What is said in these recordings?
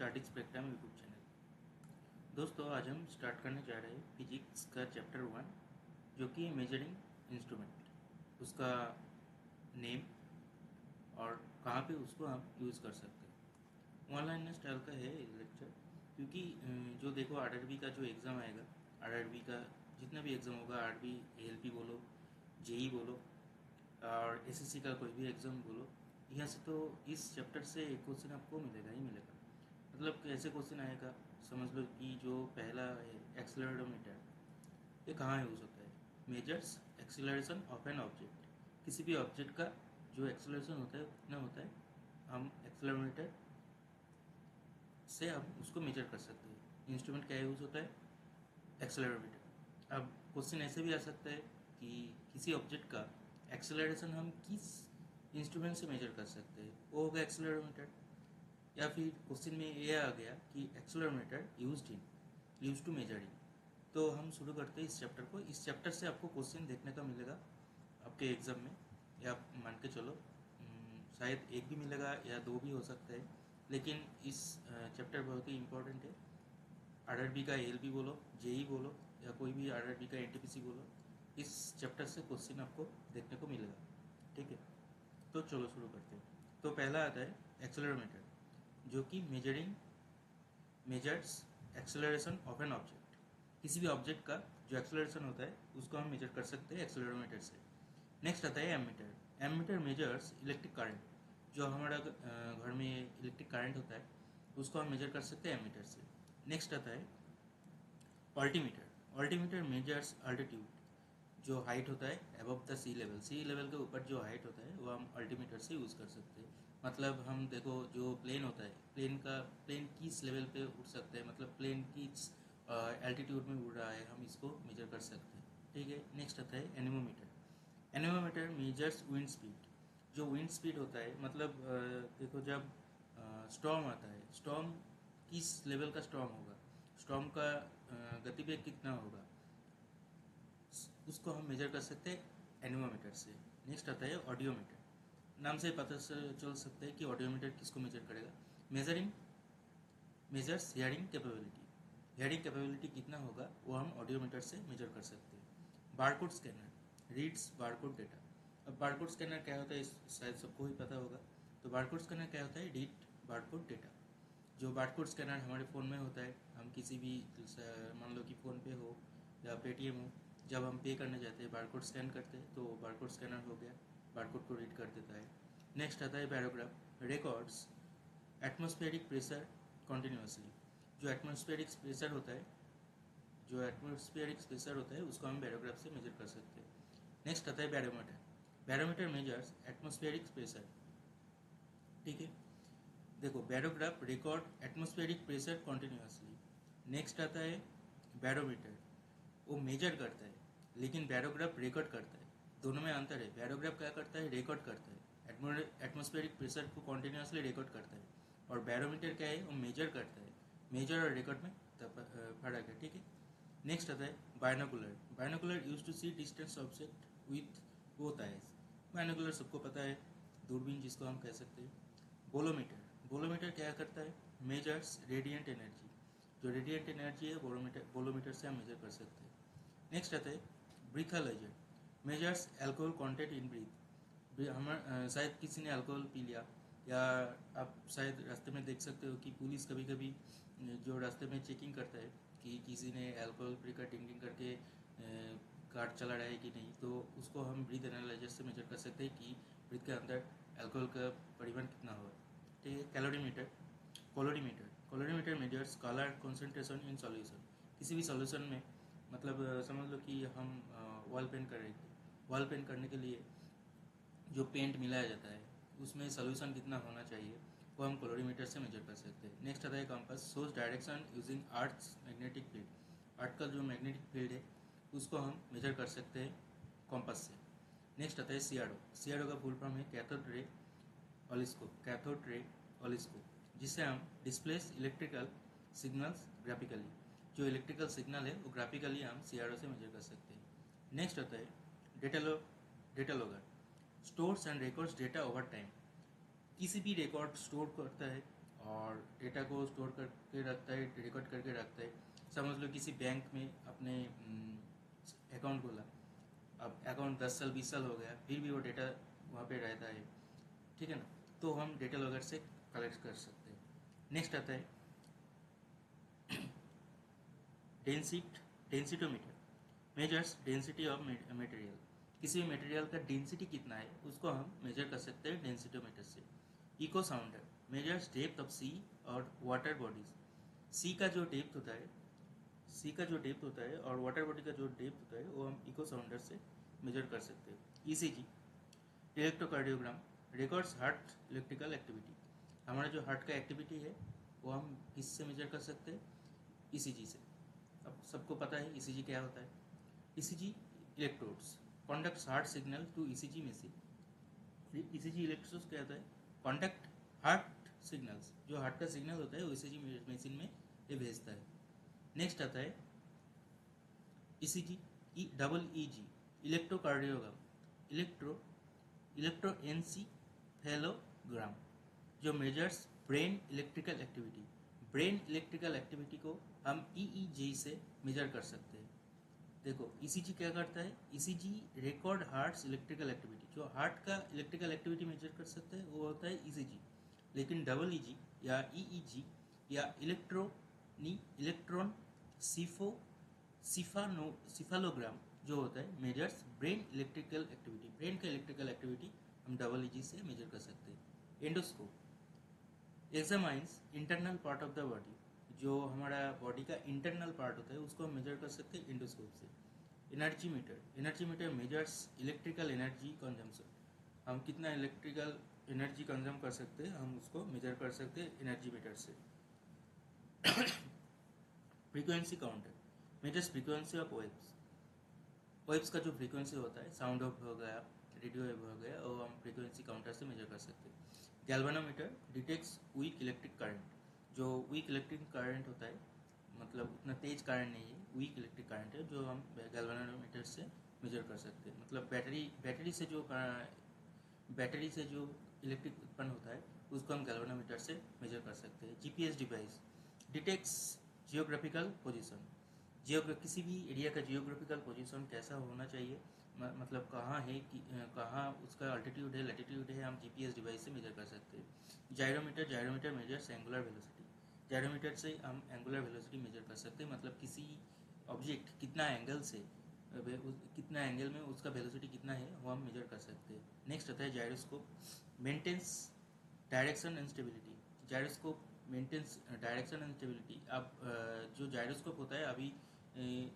Static spectrum YouTube channel. दोस्तों, आज हम स्टार्ट करने जा रहे हैं फिजिक्स का चैप्टर 1, जो कि मेजरिंग इंस्ट्रूमेंट, उसका नेम और कहाँ पे उसको हम यूज़ कर सकते हैं। ऑनलाइन स्टाइल का है ये लेक्चर, क्योंकि जो देखो आरआरबी का जो एग्ज़ाम आएगा, आरआरबी का जितना भी एग्ज़ाम होगा, आरआरबी एएलपी बोलो, जेई बोलो और एसएससी का कोई भी एग्ज़ाम बोलो, यहाँ से तो इस चैप्टर से एक क्वेश्चन आपको मिलेगा ही मिलेगा। मतलब कैसे क्वेश्चन आएगा, समझ लो कि जो पहला है एक्सेलरोमीटर, ये कहाँ यूज़ होता है? Measures acceleration of an object. किसी भी ऑब्जेक्ट का जो एक्सेलरेशन होता है कितना होता है, हम एक्सेलरोमीटर से हम उसको मेजर कर सकते हैं। इंस्ट्रूमेंट क्या यूज़ होता है? एक्सेलरोमीटर। अब क्वेश्चन ऐसे भी आ सकता है कि किसी ऑब्जेक्ट का एक्सेलरेशन हम किस इंस्ट्रूमेंट से मेजर कर सकते हैं, वो होगा एक्सेलरोमीटर। या फिर क्वेश्चन में ये आ गया कि एक्सेलरोमीटर यूज टू मेजरिंग। तो हम शुरू करते हैं इस चैप्टर को। इस चैप्टर से आपको क्वेश्चन देखने का मिलेगा आपके एग्ज़ाम में, या आप मान के चलो शायद एक भी मिलेगा या दो भी हो सकता है, लेकिन इस चैप्टर बहुत ही इम्पोर्टेंट है। आरआरबी का एएलपी बोलो, जेई बोलो या कोई भी आरआरबी का एनटीपीसी बोलो, इस चैप्टर से क्वेश्चन आपको देखने को मिलेगा। ठीक है, तो चलो शुरू करते हैं। तो पहला आता है एक्सेलरोमीटर, जो कि measures acceleration of an object. किसी भी ऑब्जेक्ट का जो एक्सेलरेशन होता है उसको हम मेजर कर सकते हैं एक्सेलरोमीटर से। नेक्स्ट आता है ammeter. Ammeter measures electric current. जो हमारा घर में इलेक्ट्रिक करंट होता है उसको हम मेजर कर सकते हैं एमीटर से। नेक्स्ट आता है ऑल्टीमीटर। Altimeter measures altitude. जो हाइट होता है अबव द सी लेवल के ऊपर जो हाइट होता है वो हम अल्टीमीटर से यूज़ कर सकते हैं। मतलब हम देखो जो प्लेन होता है, प्लेन किस लेवल पे उड़ सकते हैं, मतलब प्लेन किस एल्टीट्यूड में उड़ रहा है, हम इसको मेजर कर सकते हैं। ठीक है, नेक्स्ट आता है anemometer. Anemometer measures wind speed. जो विंड स्पीड होता है, मतलब देखो जब स्टॉर्म आता है, स्टॉर्म किस लेवल का स्टॉर्म होगा, स्टॉर्म का गतिवेग कितना होगा, उसको हम मेजर कर सकते हैं एनेमोमीटर से। नेक्स्ट आता है ऑडियोमीटर। नाम से पता चल सकता है कि ऑडियोमीटर किसको मेजर करेगा। Measures hearing capability. Hearing capability कितना होगा वो हम ऑडियोमीटर से मेजर कर सकते हैं। Barcode scanner reads barcode data. अब बारकोड स्कैनर क्या होता है शायद सबको ही पता होगा। तो बारकोड स्कैनर क्या होता है? Read barcode data. जो बारकोड स्कैनर हमारे फ़ोन में होता है, हम किसी भी मान लो कि फ़ोन पे हो या पेटीएम हो, जब हम पे करने जाते हैं बारकोड स्कैन करते हैं तो बारकोड स्कैनर हो गया, बारकोड को रीड कर देता है। नेक्स्ट आता है barograph. Records atmospheric pressure continuously. जो एटमॉस्फेरिक प्रेशर होता है उसको हम बैरोग्राफ से मेजर कर सकते हैं। नेक्स्ट आता है barometer. Barometer measures atmospheric pressure. ठीक है, देखो barograph record atmospheric pressure continuously. Next आता है बैरोमीटर, वो मेजर करता है, लेकिन बैरोग्राफ रिकॉर्ड करता है। दोनों में अंतर है। बैरोग्राफ क्या करता है? रिकॉर्ड करता है, एटमॉस्फेरिक प्रेशर को कॉन्टिन्यूसली रिकॉर्ड करता है। और बैरोमीटर क्या है? वो मेजर करता है। मेजर और रिकॉर्ड में फर्क है। ठीक है, नेक्स्ट आता है binocular. Binocular use to see distance object with both eyes. Binocular सबको पता है, दूरबीन जिसको हम कह सकते हैं। बोलोमीटर। बोलोमीटर क्या करता है? Measures radiant energy. जो रेडिएंट एनर्जी है बोलोमीटर से हम मेजर कर सकते हैं। नेक्स्ट आता है breathalyser. Measures alcohol content in breath. शायद किसी ने अल्कोहल पी लिया, या आप शायद रास्ते में देख सकते हो कि पुलिस कभी कभी जो रास्ते में चेकिंग करता है कि किसी ने अल्कोहल पी कर ड्रिंकिंग करके कार चला रहा है कि नहीं, तो उसको हम ब्रीथ एनालाइजर से मेजर कर सकते हैं कि ब्रीथ के अंदर अल्कोहल का परिमाण कितना हुआ। ठीक है, calorimeter. Calorimeter measures colour concentration in solution. किसी भी सॉल्यूशन में, मतलब समझ लो कि हम वॉल पेंट कर रहे थे, वॉल पेंट करने के लिए जो पेंट मिलाया जाता है उसमें सॉल्यूशन कितना होना चाहिए, वो हम कैलोरीमीटर से मेजर कर सकते हैं। नेक्स्ट आता है compass. Source direction using earth's magnetic field. Earth का जो मैग्नेटिक फील्ड है उसको हम मेजर कर सकते हैं कंपास से। नेक्स्ट आता है सीआरओ। सीआरओ का फुल फॉर्म है कैथोड रे ऑलिस्कोप, जिससे हम डिस्प्लेस इलेक्ट्रिकल सिग्नल्स ग्राफिकली। जो इलेक्ट्रिकल सिग्नल है वो ग्राफिकली हम सीआरओ से मेजर कर सकते हैं। नेक्स्ट आता है datalogger. Stores and records data over time. किसी भी रिकॉर्ड स्टोर करता है और डेटा को स्टोर करके रखता है, रिकॉर्ड करके रखता है। समझ लो किसी बैंक में अपने अकाउंट खोला, अब अकाउंट 10 साल 20 साल हो गया, फिर भी वो डेटा वहाँ पे रहता है, ठीक है ना। तो हम डेटा लॉगर से कलेक्ट कर सकते हैं। नेक्स्ट आता है densitometer, measures density of material. किसी भी मटेरियल का डेंसिटी कितना है उसको हम मेजर कर सकते हैं डेंसिटोमीटर से। Echo sounder measures depth of sea और वाटर बॉडीज। सी का जो डेप्थ होता है और वाटर बॉडी का जो डेप्थ होता है वो हम इको साउंडर से मेजर कर सकते हैं। ECG electrocardiogram records heart electrical activity. हमारा जो हार्ट का एक्टिविटी है वो हम किससे मेजर कर सकते हैं? ईसीजी से। अब सबको पता है ईसीजी क्या होता है। ECG electrodes conducts heart signal to ECG machine. ECG electrodes क्या होता है? कॉन्डक्ट हार्ट सिग्नल्स, जो हार्ट का सिग्नल होता है वो ईसीजी मशीन में ये भेजता है। नेक्स्ट आता है ईसीजी डबल ईजी इलेक्ट्रोकार्डियोग्राम इलेक्ट्रोएन्सीफेलोग्राम, जो measures brain electrical activity. Brain electrical activity को हम ईईजी से मेजर कर सकते हैं। देखो ईसीजी क्या करता है? ECG record heart's electrical activity, जो हार्ट का इलेक्ट्रिकल एक्टिविटी मेजर कर सकते हैं वो होता है ईसीजी। लेकिन डबल ईजी या ईईजी या इलेक्ट्रॉन सिफालोग्राम जो होता है measures brain electrical activity. Brain का इलेक्ट्रिकल एक्टिविटी हम डबल ईजी से मेजर कर सकते हैं। Endoscope examines internal part of the body, जो हमारा बॉडी का इंटरनल पार्ट होता है उसको हम मेजर कर सकते हैं एंडोस्कोप से। Energy meter measures electrical energy consumption. हम कितना इलेक्ट्रिकल एनर्जी कंज्यूम कर सकते हैं हम उसको मेजर कर सकते हैं एनर्जी मीटर से। Frequency counter measures frequency of waves का जो फ्रीक्वेंसी होता है, साउंड वेव हो गया, रेडियो वेव हो गया, और हम फ्रीक्वेंसी काउंटर से मेजर कर सकते हैं। Galvanometer detects weak electric current, जो वीक इलेक्ट्रिक करंट होता है, मतलब उतना तेज करंट नहीं है, वीक इलेक्ट्रिक करंट है, जो हम गैल्वेनोमीटर से मेजर कर सकते हैं। मतलब बैटरी से जो इलेक्ट्रिक उत्पन्न होता है उसको हम गैल्वेनोमीटर से मेजर कर सकते हैं। GPS device detects geographical position, किसी भी एरिया का जियोग्राफिकल पोजीशन कैसा होना चाहिए, मतलब कहाँ है कि कहाँ उसका अल्टीट्यूड है, लैटिट्यूड है, हम जीपीएस डिवाइस से मेजर कर सकते हैं। जायरोमीटर मेजर्स एंगुलर वेलोसिटी। जायरोमीटर से हम एंगुलर वेलोसिटी मेजर कर सकते हैं, मतलब किसी ऑब्जेक्ट कितना एंगल में उसका वेलोसिटी कितना है वो हम मेजर कर सकते हैं। नेक्स्ट आता है gyroscope maintains direction and stability. Gyroscope maintains direction and stability. अब जो जायरोस्कोप होता है अभी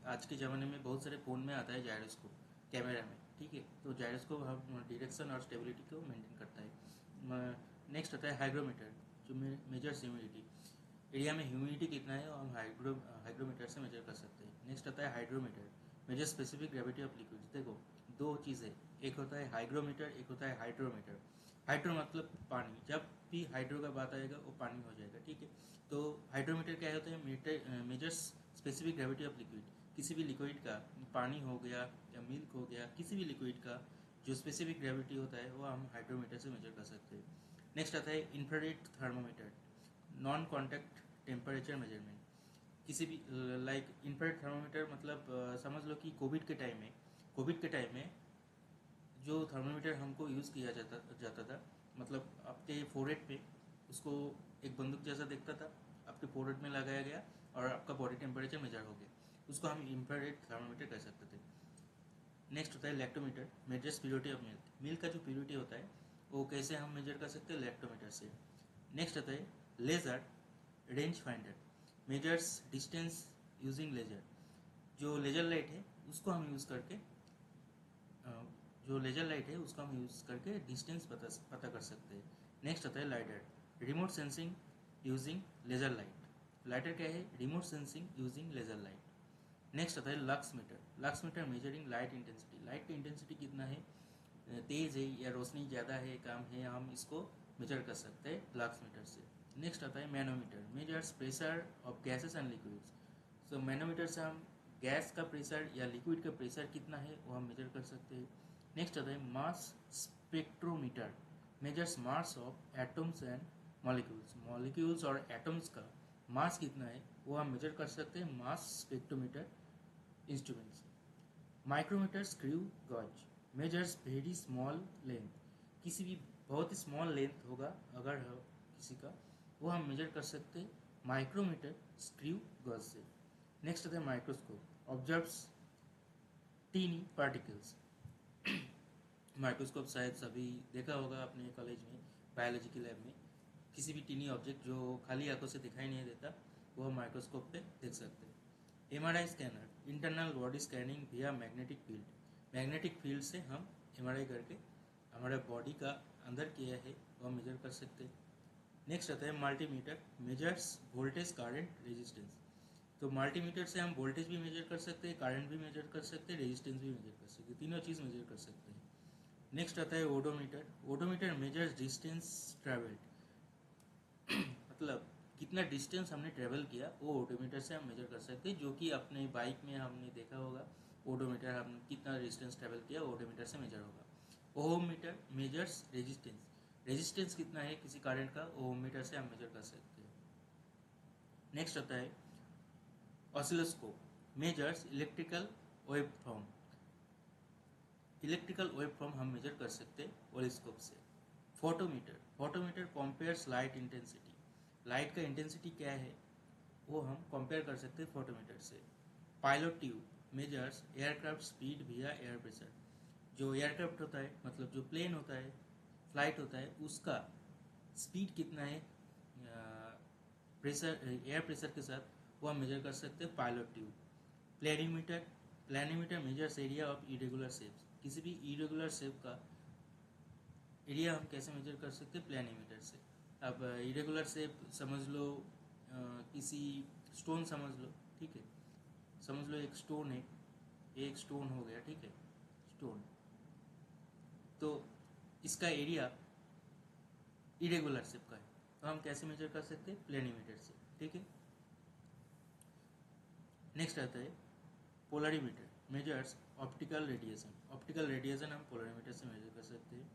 आज के ज़माने में बहुत सारे फ़ोन में आता है जायरोस्कोप कैमरा में, ठीक है। तो जायरोस्कोप हम डायरेक्शन और स्टेबिलिटी को मेंटेन करता है। नेक्स्ट आता है हाइग्रोमीटर, जो मेजर्स ह्यूमिडिटी। एरिया में ह्यूमिडिटी कितना है हम हाइग्रोमीटर से मेजर कर सकते हैं। नेक्स्ट आता है hydrometer measure specific gravity of liquid. देखो दो चीज़ है, एक होता है हाइग्रोमीटर, एक होता है हाइड्रोमीटर। हाइड्रो मतलब पानी, जब भी हाइड्रो का बात आएगा वो पानी हो जाएगा, ठीक है। तो हाइड्रोमीटर क्या होता है? Measures specific gravity of liquid. किसी भी लिक्विड का, पानी हो गया या मिल्क हो गया, किसी भी लिक्विड का जो स्पेसिफिक ग्रेविटी होता है वो हम हाइड्रोमीटर से मेजर कर सकते हैं। नेक्स्ट आता है infrared thermometer non contact temperature measurement. किसी भी लाइक इंफ्रारेड थर्मोमीटर मतलब समझ लो कि कोविड के टाइम में जो थर्मोमीटर हमको यूज़ किया जाता था, मतलब आपके फोरहेड पे उसको एक बंदूक जैसा दिखता था, आपके फोरहेड में लगाया गया और आपका बॉडी टेम्परेचर मेजर हो गया, उसको हम इंफ्रारेड थर्मोमीटर कह सकते थे। नेक्स्ट होता है lactometer measures purity of milk. Milk का जो प्योरिटी होता है वो कैसे हम मेजर कर सकते हैं? लैक्टोमीटर से। नेक्स्ट होता है laser range finder measures distance using laser. जो लेजर लाइट है उसको हम यूज़ करके डिस्टेंस पता कर सकते हैं। नेक्स्ट आता है lidar remote sensing using laser light. Lidar क्या है? Remote sensing using laser light. Next आता है lux meter measuring light intensity. Light की इंटेंसिटी कितना है, तेज़ है या रोशनी ज़्यादा है, कम है, हम इसको मेजर कर सकते हैं लक्स मीटर से। नेक्स्ट आता है manometer measures pressure of gases and liquids. So manometer से हम गैस का प्रेशर या लिक्विड का प्रेशर कितना है वो हम मेजर कर सकते हैं। नेक्स्ट आता है मास spectrometer measures mass of atoms and molecules और एटम्स का मास कितना है वो हम मेजर कर सकते हैं मास स्पेक्ट्रोमीटर इंस्ट्रूमेंट से। Micrometer screw gauge measures very small length, किसी भी बहुत ही स्मॉल लेंथ होगा अगर हो किसी का, वो हम मेजर कर सकते हैं माइक्रोमीटर स्क्रू गॉज से। नेक्स्ट आता है microscope observes tiny particles. Microscope शायद सभी देखा होगा अपने कॉलेज में बायोलॉजी की लैब में, किसी भी टीनी ऑब्जेक्ट जो खाली आंखों से दिखाई नहीं देता वो हम माइक्रोस्कोप पे देख सकते हैं। MRI scanner internal body scanning विया मैग्नेटिक फील्ड, मैग्नेटिक फील्ड से हम एमआरआई करके हमारे बॉडी का अंदर किया है वो हम मेजर कर सकते हैं। नेक्स्ट आता है multimeter measures voltage current resistance, तो मल्टीमीटर से हम वोल्टेज भी मेजर कर सकते हैं, करंट भी मेजर कर सकते हैं, रेजिस्टेंस भी मेजर कर सकते हैं, तीनों चीज़ मेजर कर सकते हैं। नेक्स्ट आता है odometer, odometer measures distance travelled, मतलब कितना डिस्टेंस हमने ट्रेवल किया वो ओडोमीटर से हम मेजर कर सकते हैं, जो कि अपने बाइक में हमने देखा होगा ओडोमीटर, हम कितना डिस्टेंस ट्रेवल किया ओडोमीटर से मेजर होगा। ओहममीटर मेजर्स रेजिस्टेंस, रेजिस्टेंस कितना है किसी करंट का ओहममीटर से हम मेजर कर सकते हैं। नेक्स्ट आता है oscilloscope measures electrical wave form, electrical wave form हम मेजर कर सकते हैं ऑसिलोस्कोप से। Photometer, photometer compares light intensity, light का इंटेंसिटी क्या है वो हम कंपेयर कर सकते हैं फोटोमीटर से। Pilot tube measures aircraft speed विया एयर प्रेशर, जो एयरक्राफ्ट होता है मतलब जो प्लेन होता है फ्लाइट होता है उसका स्पीड कितना है प्रेशर एयर प्रेशर के साथ वो हम मेजर कर सकते हैं pilot tube. प्लेनीमीटर, प्लेनीमीटर measures area of irregular shapes, किसी भी इरेगुलर शेप का एरिया हम कैसे मेजर कर सकते हैं प्लेनीमीटर से। अब इरेगुलर शेप समझ लो किसी स्टोन समझ लो, ठीक है, समझ लो एक स्टोन है, एक स्टोन हो गया, ठीक है स्टोन, तो इसका एरिया इरेगुलर शेप का है तो हम कैसे मेजर कर सकते हैं प्लेनीमीटर से, ठीक है। नेक्स्ट आता है polarimeter measures optical radiation, optical radiation हम पोलरीमीटर से मेजर कर सकते हैं।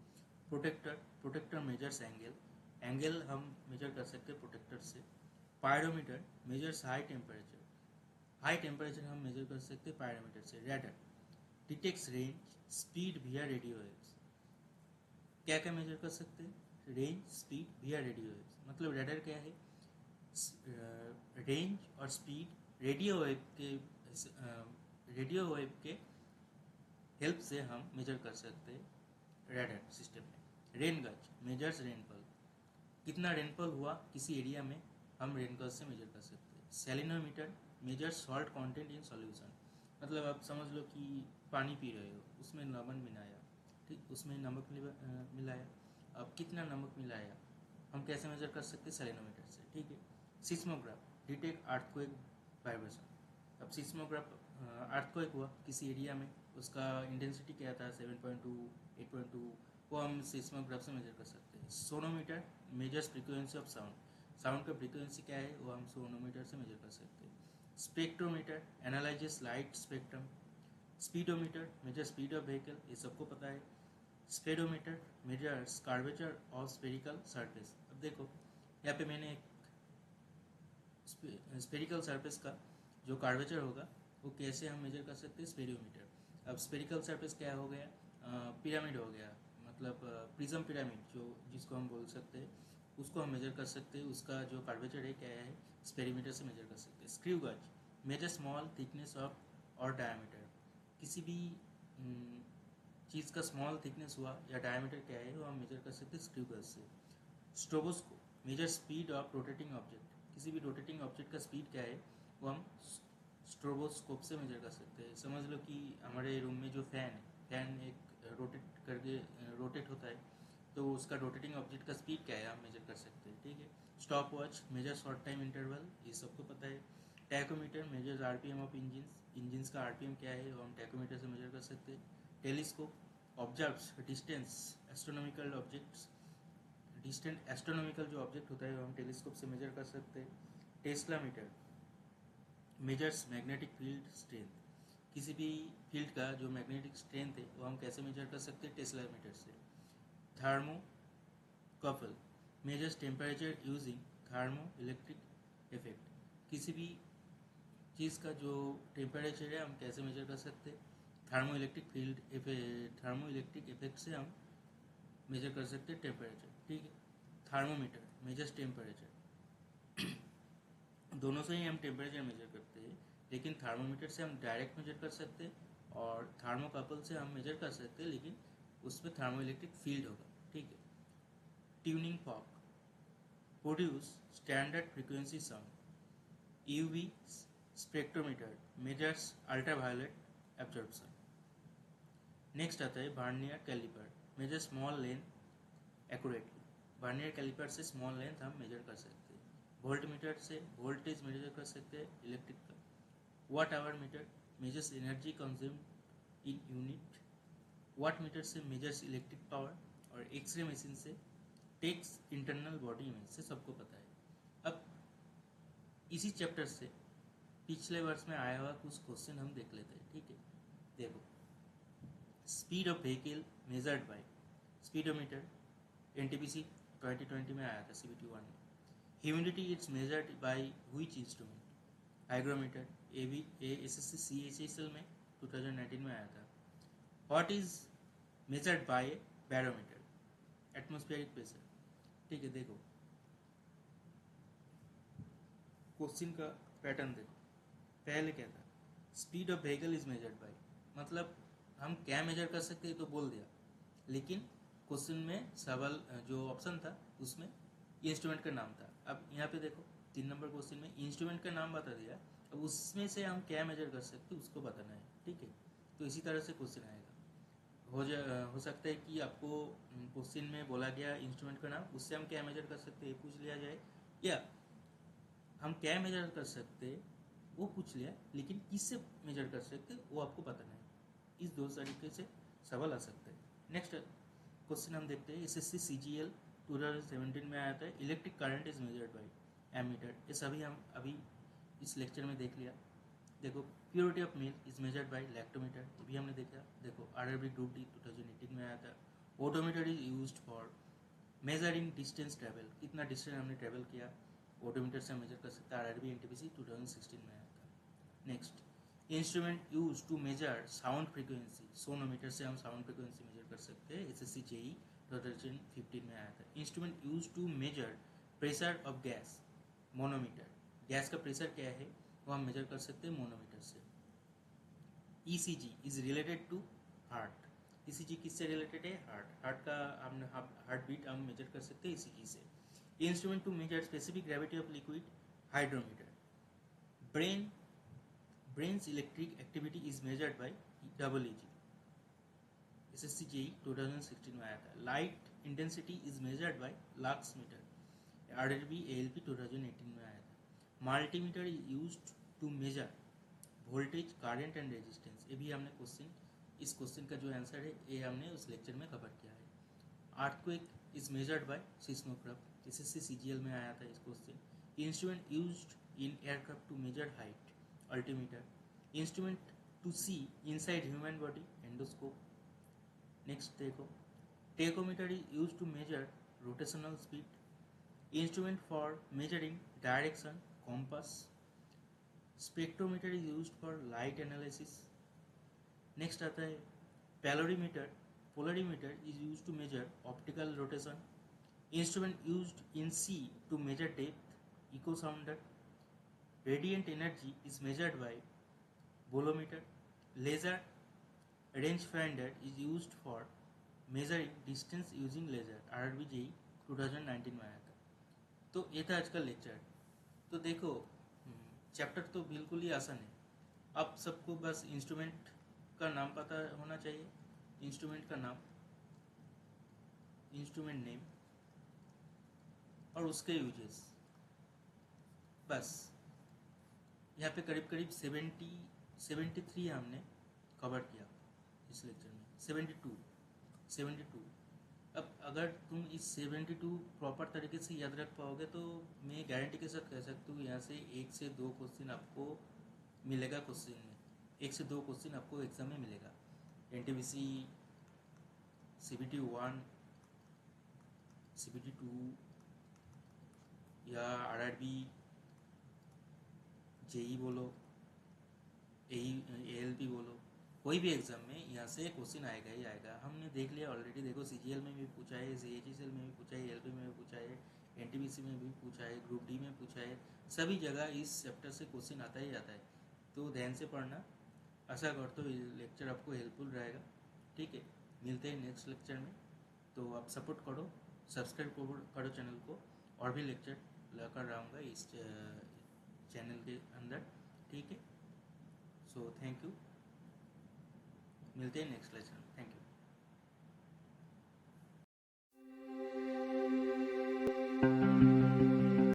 Protractor, protractor measures angle, angle हम मेजर कर सकते हैं प्रोटेक्टर से। Pyrometer measures high temperature, high temperature हम मेजर कर सकते हैं पायरोमीटर से। Radar detects range speed via radio waves, क्या क्या मेजर कर सकते हैं range speed via radio waves, मतलब रैडर क्या है रेंज और स्पीड रेडियो वेव के रेडियो वेव के हेल्प से हम मेजर कर सकते हैं रैडर सिस्टम में। रेन गज मेजर्स रेनफॉल, कितना रेनफॉल हुआ किसी एरिया में हम रेन गज से मेजर कर सकते हैं। Salinometer measures salt content in solution, मतलब आप समझ लो कि पानी पी रहे हो उसमें नमक मिलाया, ठीक उसमें नमक मिलाया, अब कितना नमक मिलाया हम कैसे मेजर कर सकते हैं सैलिनोमीटर से, ठीक है। सिस्मोग्राफ डिटेक्ट अर्थक्वेक वाइब्रेशन, अब सिस्मोग्राफ अर्थक्वेक हुआ किसी एरिया में उसका इंटेंसिटी क्या था 7.2 8.2, वो हम सिस्मोग्राफ से मेजर कर सकते हैं। Sonometer measures frequency of sound, sound का फ्रीक्वेंसी क्या है वो हम सोनोमीटर से मेजर कर सकते हैं। Spectrometer analyses light spectrum. Speedometer measure speed of vehicle, ये सबको पता है। Spherometer measures curvature of spherical surface, अब देखो यहाँ पे मैंने एक स्फेरिकल सरफेस का जो कर्वेचर होगा वो कैसे हम मेजर कर सकते हैं स्पेरियोमीटर। अब स्फेरिकल सरफेस क्या हो गया पिरामिड हो गया, मतलब प्रिज्म पिरामिड जो जिसको हम बोल सकते हैं उसको हम मेजर कर सकते हैं, उसका जो कर्वेचर है क्या है स्पेरीमीटर से मेजर कर सकते हैं। स्क्रू गज मेजर स्मॉल थिकनेस ऑफ और डायमीटर, किसी भी चीज़ का स्मॉल थिकनेस हुआ या डायमीटर क्या है वो हम मेजर कर सकते हैं स्क्रू गज से। Stroboscope measure speed of rotating object, किसी भी रोटेटिंग ऑब्जेक्ट का स्पीड क्या है वो हम स्ट्रोबोस्कोप से मेजर कर सकते हैं। समझ लो कि हमारे रूम में जो फ़ैन है, फैन एक रोटेट करके रोटेट होता है तो उसका रोटेटिंग ऑब्जेक्ट का स्पीड क्या है हम मेजर कर सकते हैं, ठीक है। Stopwatch measure short time interval, ये सबको पता है। Tachometer measure RPM of engines का आरपीएम क्या है वो हम टैकोमीटर से मेजर कर सकते हैं। Telescope observes distance astronomical objects, distant astronomical जो ऑब्जेक्ट होता है वो हम टेलीस्कोप से मेजर कर सकते हैं। Tesla meter measures magnetic field strength, किसी भी फील्ड का जो मैग्नेटिक स्ट्रेंथ है वो हम कैसे मेजर कर सकते हैं टेस्ला मीटर से। Thermocouple measures temperature using thermo electric effect. किसी भी चीज़ का जो टेम्परेचर है हम कैसे मेजर कर सकते हैं? थार्मो इलेक्ट्रिक इफेक्ट से हम मेजर कर सकते हैं टेम्परेचर। ठीक है, थार्मोमीटर मेजर्स टेम्परेचर, दोनों से ही हम टेम्परेचर मेजर करते हैं, लेकिन थार्मोमीटर से हम डायरेक्ट मेजर कर सकते हैं और थार्मोकपल से हम मेजर कर सकते हैं, लेकिन उसमें थार्मो इलेक्ट्रिक फील्ड होगा। ठीक है, tuning fork produce standard frequency sound. UV spectrometer measures ultraviolet absorption. Next आता है vernier caliper measure small length accurately. Vernier caliper से स्मॉल लेंथ हम मेजर कर सकते हैं। वोल्ट मीटर से वोल्टेज मेजर कर सकते हैं इलेक्ट्रिक का। Watt hour meter measures energy consumed in unit. Watt meter से मेजर्स इलेक्ट्रिक पावर। और एक्सरे मशीन से टेक्स इंटरनल बॉडी इमेज से सबको पता है। अब इसी चैप्टर से पिछले वर्ष में आया हुआ कुछ क्वेश्चन हम देख लेते हैं। ठीक है, देखो, speed of vehicle measured by speedometer, NTPC 2020 में आया था CBT 1 में। Humidity it's measured by which instrument? Hygrometer, SSC CHSL में 2019 में आया था। What is measured bye barometer? Atmospheric pressure. ठीक है, देखो क्वेश्चन का पैटर्न देखो। पहले क्या था? Speed of vehicle is measured bye, मतलब हम क्या मेजर कर सकते हैं तो बोल दिया, लेकिन क्वेश्चन में सवाल जो ऑप्शन था उसमें इंस्ट्रूमेंट का नाम था। अब यहाँ पे देखो 3 नंबर क्वेश्चन में इंस्ट्रूमेंट का नाम बता दिया, अब उसमें से हम क्या मेजर कर सकते हैं उसको बताना है। ठीक है, तो इसी तरह से क्वेश्चन आएगा। हो सकता है कि आपको क्वेश्चन में बोला गया इंस्ट्रूमेंट का नाम, उससे हम क्या मेजर कर सकते हैं पूछ लिया जाए, या हम क्या मेजर कर सकते हैं वो पूछ लिया, लेकिन किससे मेजर कर सकते हैं वो आपको बताना है। इस दो तरीके से सवाल आ सकते हैं। नेक्स्ट क्वेश्चन हम देखते हैं, SSC CGL 2017 में आया था, electric current is measured by ammeter. ये सभी हम अभी इस लेक्चर में देख लिया। देखो, purity of milk is measured bye lactometer, ये भी हमने देखा। देखो, RRB ग्रुप D 2018 में आया था। Odometer is used for measuring distance travel, कितना डिस्टेंस हमने ट्रेवल किया, ओडोमीटर से मेजर कर सकते हैं। RRB NTPC 2016 में आया था। Next, instrument use to measure sound frequency, sonometer से हम साउंड फ्रीक्वेंसी मेजर कर सकते हैं। SSC JEE 2015 में आया था। Instrument use to measure pressure of gas, manometer, gas का प्रेशर क्या है वो हम मेजर कर सकते हैं मोनोमीटर से। ECG is related to heart, ECG किससे रिलेटेड है? हार्ट का हम हार्ट बीट हम मेजर कर सकते हैं ECG से। Instrument to measure specific gravity of liquid, hydrometer. Brains electric activity is measured by EEG, SSC JEE 2016 में आया था। Light intensity is measured by lux meter, RRB ALP 2018 में आया था। Multimeter is used to measure voltage, current and resistance, ये भी हमने question, इस क्वेश्चन का जो आंसर है ये हमने उस लेक्चर में कवर किया है। Earthquake is measured by seismograph, SSC CGL में आया था इस question. Instrument used in aircraft to measure height, altimeter. Instrument to see inside human body, endoscope. Next देखो, tachometer is used to measure rotational speed. Instrument for measuring direction, compass. Spectrometer is used for light analysis. Next आता है polarimeter, polarimeter is used to measure optical rotation. Instrument used in sea to measure depth, eco साउंडर। Radiant energy is measured by bolometer. Laser range finder is used for measuring distance using laser, RRB JEE 2019 में आया था। तो ये था आज का lecture. तो देखो, चैप्टर तो बिल्कुल ही आसान है। अब सबको बस इंस्ट्रूमेंट का नाम पता होना चाहिए, इंस्ट्रूमेंट का नाम, इंस्ट्रूमेंट नेम और उसके यूजेस, बस। यहाँ पे करीब करीब 73 हमने कवर किया इस लेक्चर में, 72। अब अगर तुम इस 72 प्रॉपर तरीके से याद रख पाओगे तो मैं गारंटी के साथ कह सकता हूँ यहाँ से 1 से 2 क्वेश्चन आपको मिलेगा। क्वेश्चन में 1 से 2 क्वेश्चन आपको एग्जाम में मिलेगा। NTPC CBT 1, CBT 2, या आरआरबी, जेई बोलो, एएलपी बोलो, कोई भी एग्ज़ाम में यहाँ से क्वेश्चन आएगा ही आएगा। हमने देख लिया ऑलरेडी। देखो सीजीएल में भी पूछा है, सीएचईसीएल में भी पूछा है, एलपी में भी पूछा है, एनटीपीसी में भी पूछा है, ग्रुप डी में पूछा है। सभी जगह इस चैप्टर से क्वेश्चन आता ही आता है। तो ध्यान से पढ़ना। आशा करता हूँ लेक्चर आपको हेल्पफुल रहेगा। ठीक है, मिलते हैं नेक्स्ट लेक्चर में। तो आप सपोर्ट करो, सब्सक्राइब करो चैनल को। और भी लेक्चर लेकर रहूँगा इस चैनल के अंदर। ठीक है, सो थैंक यू। मिलते हैं नेक्स्ट लेक्चर में। Thank you.